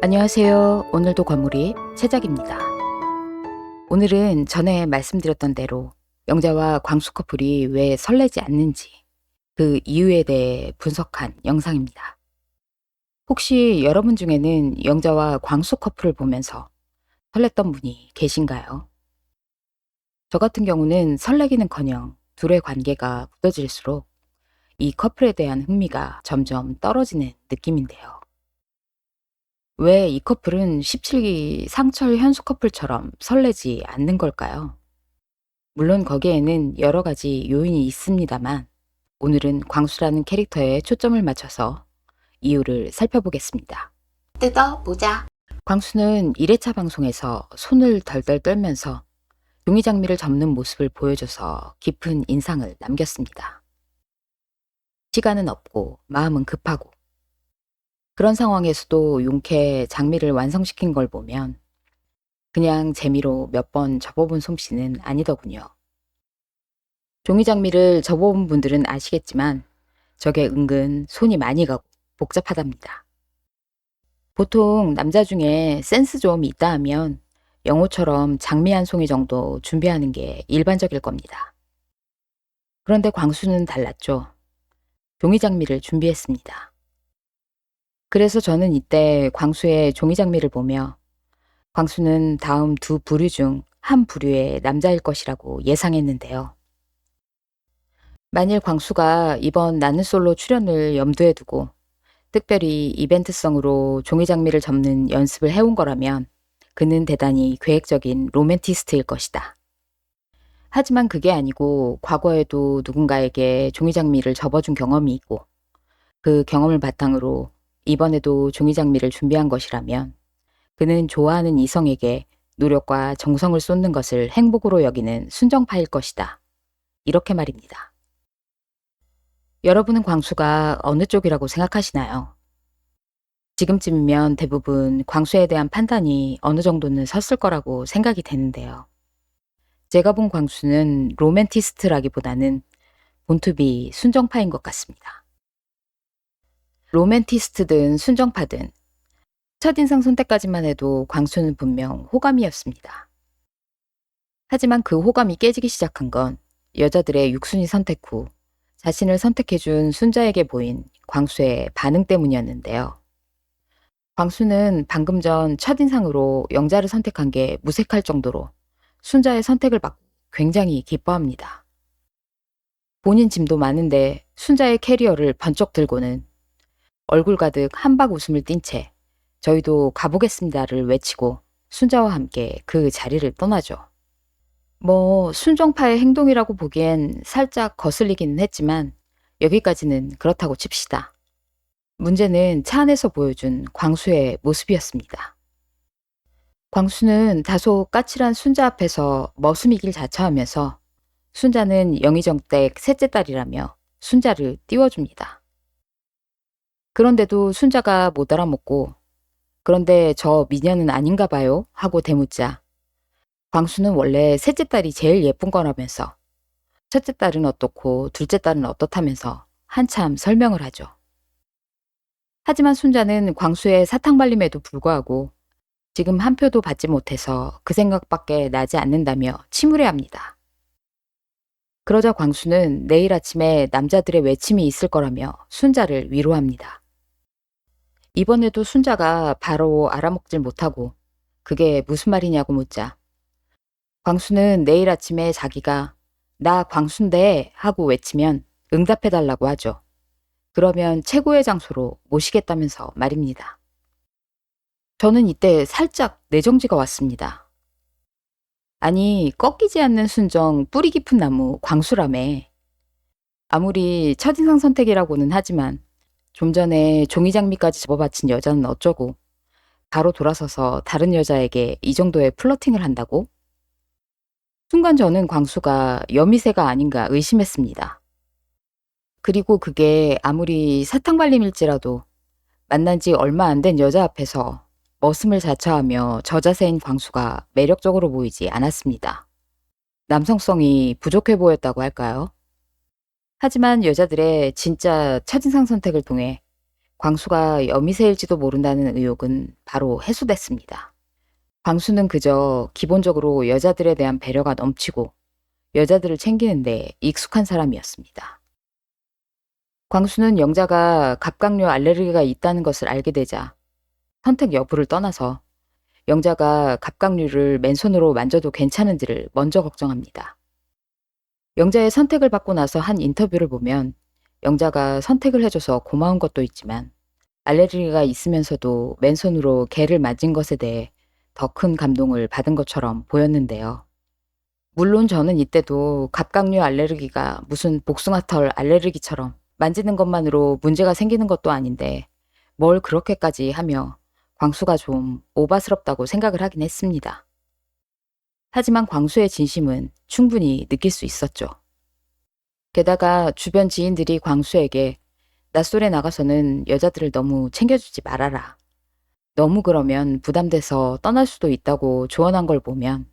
안녕하세요. 오늘도 건물이 최작입니다. 오늘은 전에 말씀드렸던 대로 영자와 광수 커플이 왜 설레지 않는지 그 이유에 대해 분석한 영상입니다. 혹시 여러분 중에는 영자와 광수 커플을 보면서 설렜던 분이 계신가요? 저 같은 경우는 설레기는커녕 둘의 관계가 굳어질수록 이 커플에 대한 흥미가 점점 떨어지는 느낌인데요. 왜 이 커플은 17기 상철 현수 커플처럼 설레지 않는 걸까요? 물론 거기에는 여러 가지 요인이 있습니다만 오늘은 광수라는 캐릭터에 초점을 맞춰서 이유를 살펴보겠습니다. 뜯어보자. 광수는 1회차 방송에서 손을 덜덜 떨면서 종이 장미를 접는 모습을 보여줘서 깊은 인상을 남겼습니다. 시간은 없고 마음은 급하고 그런 상황에서도 용케 장미를 완성시킨 걸 보면 그냥 재미로 몇 번 접어본 솜씨는 아니더군요. 종이 장미를 접어본 분들은 아시겠지만 저게 은근 손이 많이 가고 복잡하답니다. 보통 남자 중에 센스 좀 있다 하면 영호처럼 장미 한 송이 정도 준비하는 게 일반적일 겁니다. 그런데 광수는 달랐죠. 종이 장미를 준비했습니다. 그래서 저는 이때 광수의 종이 장미를 보며 광수는 다음 두 부류 중 한 부류의 남자일 것이라고 예상했는데요. 만일 광수가 이번 나는 솔로 출연을 염두에 두고 특별히 이벤트성으로 종이 장미를 접는 연습을 해온 거라면 그는 대단히 계획적인 로맨티스트일 것이다. 하지만 그게 아니고 과거에도 누군가에게 종이 장미를 접어준 경험이 있고 그 경험을 바탕으로 이번에도 종이 장미를 준비한 것이라면 그는 좋아하는 이성에게 노력과 정성을 쏟는 것을 행복으로 여기는 순정파일 것이다. 이렇게 말입니다. 여러분은 광수가 어느 쪽이라고 생각하시나요? 지금쯤이면 대부분 광수에 대한 판단이 어느 정도는 섰을 거라고 생각이 되는데요. 제가 본 광수는 로맨티스트라기보다는 본투비 순정파인 것 같습니다. 로맨티스트든 순정파든 첫인상 선택까지만 해도 광수는 분명 호감이었습니다. 하지만 그 호감이 깨지기 시작한 건 여자들의 육순위 선택 후 자신을 선택해준 순자에게 보인 광수의 반응 때문이었는데요. 광수는 방금 전 첫인상으로 영자를 선택한 게 무색할 정도로 순자의 선택을 받고 굉장히 기뻐합니다. 본인 짐도 많은데 순자의 캐리어를 번쩍 들고는 얼굴 가득 한박 웃음을 띤 채 저희도 가보겠습니다를 외치고 순자와 함께 그 자리를 떠나죠. 순정파의 행동이라고 보기엔 살짝 거슬리기는 했지만 여기까지는 그렇다고 칩시다. 문제는 차 안에서 보여준 광수의 모습이었습니다. 광수는 다소 까칠한 순자 앞에서 머슴이길 자처하면서 순자는 영의정댁 셋째 딸이라며 순자를 띄워줍니다. 그런데도 순자가 못 알아먹고 그런데 저 미녀는 아닌가 봐요 하고 대묻자 광수는 원래 셋째 딸이 제일 예쁜 거라면서 첫째 딸은 어떻고 둘째 딸은 어떻다면서 한참 설명을 하죠. 하지만 순자는 광수의 사탕발림에도 불구하고 지금 한 표도 받지 못해서 그 생각밖에 나지 않는다며 침울해합니다. 그러자 광수는 내일 아침에 남자들의 외침이 있을 거라며 순자를 위로합니다. 이번에도 순자가 바로 알아먹질 못하고 그게 무슨 말이냐고 묻자 광수는 내일 아침에 자기가 나 광수인데 하고 외치면 응답해달라고 하죠. 그러면 최고의 장소로 모시겠다면서 말입니다. 저는 이때 살짝 내정지가 왔습니다. 아니 꺾이지 않는 순정 뿌리 깊은 나무 광수라며. 아무리 첫인상 선택이라고는 하지만 좀 전에 종이장미까지 접어바친 여자는 어쩌고 바로 돌아서서 다른 여자에게 이 정도의 플러팅을 한다고? 순간 저는 광수가 여미새가 아닌가 의심했습니다. 그리고 그게 아무리 사탕발림일지라도 만난 지 얼마 안 된 여자 앞에서 머슴을 자처하며 저자세인 광수가 매력적으로 보이지 않았습니다. 남성성이 부족해 보였다고 할까요? 하지만 여자들의 진짜 첫인상 선택을 통해 광수가 여미새일지도 모른다는 의혹은 바로 해소됐습니다. 광수는 그저 기본적으로 여자들에 대한 배려가 넘치고 여자들을 챙기는데 익숙한 사람이었습니다. 광수는 영자가 갑각류 알레르기가 있다는 것을 알게 되자 선택 여부를 떠나서 영자가 갑각류를 맨손으로 만져도 괜찮은지를 먼저 걱정합니다. 영자의 선택을 받고 나서 한 인터뷰를 보면 영자가 선택을 해줘서 고마운 것도 있지만 알레르기가 있으면서도 맨손으로 개를 만진 것에 대해 더 큰 감동을 받은 것처럼 보였는데요. 물론 저는 이때도 갑각류 알레르기가 무슨 복숭아털 알레르기처럼 만지는 것만으로 문제가 생기는 것도 아닌데 뭘 그렇게까지 하며 광수가 좀 오바스럽다고 생각을 하긴 했습니다. 하지만 광수의 진심은 충분히 느낄 수 있었죠. 게다가 주변 지인들이 광수에게 낮술에 나가서는 여자들을 너무 챙겨주지 말아라. 너무 그러면 부담돼서 떠날 수도 있다고 조언한 걸 보면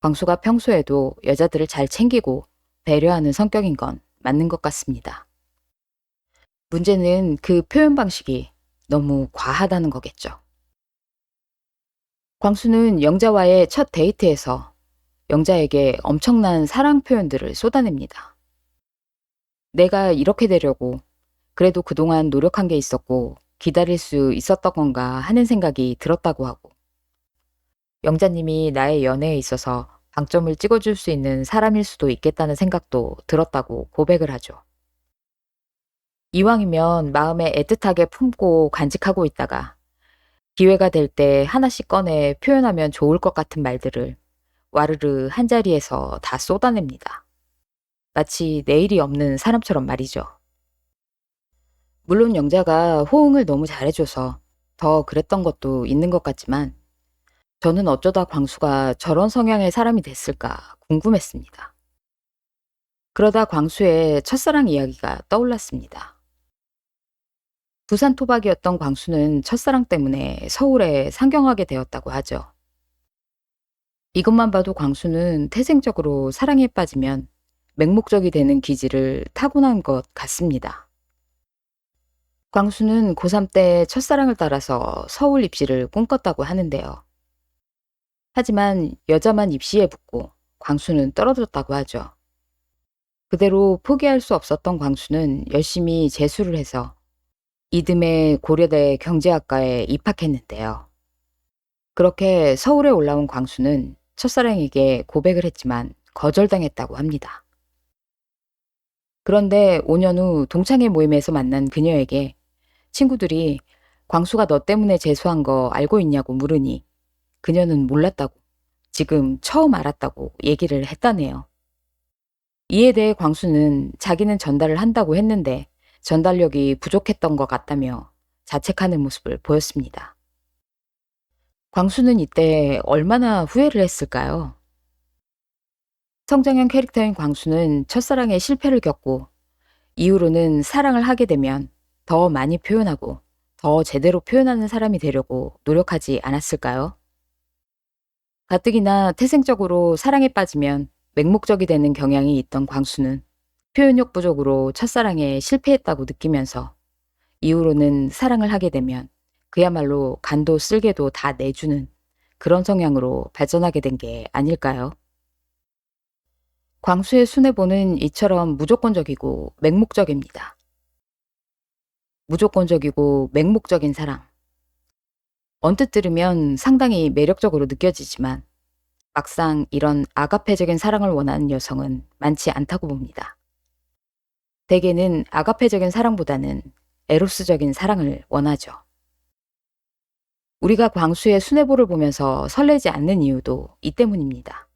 광수가 평소에도 여자들을 잘 챙기고 배려하는 성격인 건 맞는 것 같습니다. 문제는 그 표현 방식이 너무 과하다는 거겠죠. 광수는 영자와의 첫 데이트에서 영자에게 엄청난 사랑 표현들을 쏟아냅니다. 내가 이렇게 되려고 그래도 그동안 노력한 게 있었고 기다릴 수 있었던 건가 하는 생각이 들었다고 하고 영자님이 나의 연애에 있어서 방점을 찍어줄 수 있는 사람일 수도 있겠다는 생각도 들었다고 고백을 하죠. 이왕이면 마음에 애틋하게 품고 간직하고 있다가 기회가 될 때 하나씩 꺼내 표현하면 좋을 것 같은 말들을 와르르 한자리에서 다 쏟아냅니다. 마치 내일이 없는 사람처럼 말이죠. 물론 영자가 호응을 너무 잘해줘서 더 그랬던 것도 있는 것 같지만 저는 어쩌다 광수가 저런 성향의 사람이 됐을까 궁금했습니다. 그러다 광수의 첫사랑 이야기가 떠올랐습니다. 부산 토박이었던 광수는 첫사랑 때문에 서울에 상경하게 되었다고 하죠. 이것만 봐도 광수는 태생적으로 사랑에 빠지면 맹목적이 되는 기질을 타고난 것 같습니다. 광수는 고3 때 첫사랑을 따라서 서울 입시를 꿈꿨다고 하는데요. 하지만 여자만 입시에 붙고 광수는 떨어졌다고 하죠. 그대로 포기할 수 없었던 광수는 열심히 재수를 해서 이듬해 고려대 경제학과에 입학했는데요. 그렇게 서울에 올라온 광수는 첫사랑에게 고백을 했지만 거절당했다고 합니다. 그런데 5년 후 동창회 모임에서 만난 그녀에게 친구들이 광수가 너 때문에 재수한 거 알고 있냐고 물으니 그녀는 몰랐다고, 지금 처음 알았다고 얘기를 했다네요. 이에 대해 광수는 자기는 전달을 한다고 했는데 전달력이 부족했던 것 같다며 자책하는 모습을 보였습니다. 광수는 이때 얼마나 후회를 했을까요? 성장형 캐릭터인 광수는 첫사랑에 실패를 겪고 이후로는 사랑을 하게 되면 더 많이 표현하고 더 제대로 표현하는 사람이 되려고 노력하지 않았을까요? 가뜩이나 태생적으로 사랑에 빠지면 맹목적이 되는 경향이 있던 광수는 표현력 부족으로 첫사랑에 실패했다고 느끼면서 이후로는 사랑을 하게 되면 그야말로 간도 쓸개도 다 내주는 그런 성향으로 발전하게 된 게 아닐까요? 광수의 순애보는 이처럼 무조건적이고 맹목적입니다. 무조건적이고 맹목적인 사랑. 언뜻 들으면 상당히 매력적으로 느껴지지만 막상 이런 아가페적인 사랑을 원하는 여성은 많지 않다고 봅니다. 대개는 아가페적인 사랑보다는 에로스적인 사랑을 원하죠. 우리가 광수의 순애보를 보면서 설레지 않는 이유도 이 때문입니다.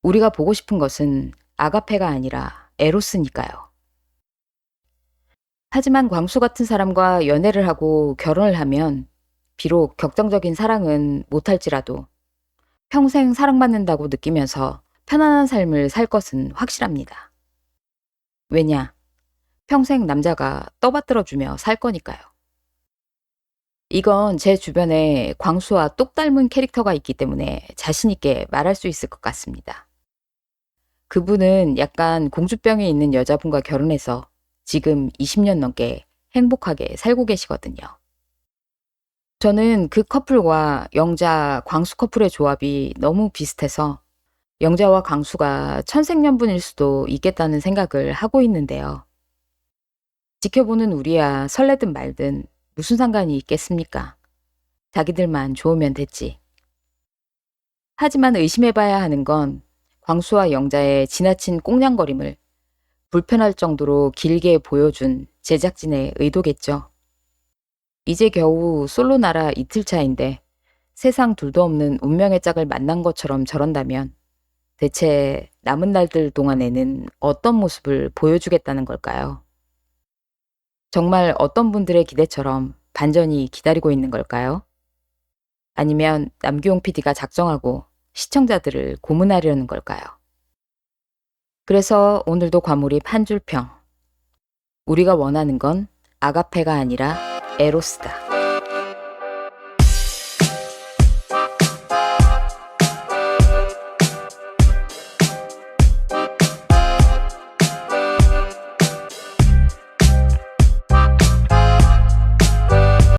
우리가 보고 싶은 것은 아가페가 아니라 에로스니까요. 하지만 광수 같은 사람과 연애를 하고 결혼을 하면 비록 격정적인 사랑은 못할지라도 평생 사랑받는다고 느끼면서 편안한 삶을 살 것은 확실합니다. 왜냐? 평생 남자가 떠받들어주며 살 거니까요. 이건 제 주변에 광수와 똑 닮은 캐릭터가 있기 때문에 자신있게 말할 수 있을 것 같습니다. 그분은 약간 공주병이 있는 여자분과 결혼해서 지금 20년 넘게 행복하게 살고 계시거든요. 저는 그 커플과 영자, 광수 커플의 조합이 너무 비슷해서 영자와 광수가 천생연분일 수도 있겠다는 생각을 하고 있는데요. 지켜보는 우리야 설레든 말든 무슨 상관이 있겠습니까? 자기들만 좋으면 됐지. 하지만 의심해봐야 하는 건 광수와 영자의 지나친 꽁냥거림을 불편할 정도로 길게 보여준 제작진의 의도겠죠. 이제 겨우 솔로 나라 이틀 차인데 세상 둘도 없는 운명의 짝을 만난 것처럼 저런다면 대체 남은 날들 동안에는 어떤 모습을 보여주겠다는 걸까요? 정말 어떤 분들의 기대처럼 반전이 기다리고 있는 걸까요? 아니면 남규용 PD가 작정하고 시청자들을 고문하려는 걸까요? 그래서 오늘도 과몰입 한 줄평. 우리가 원하는 건 아가페가 아니라 에로스다.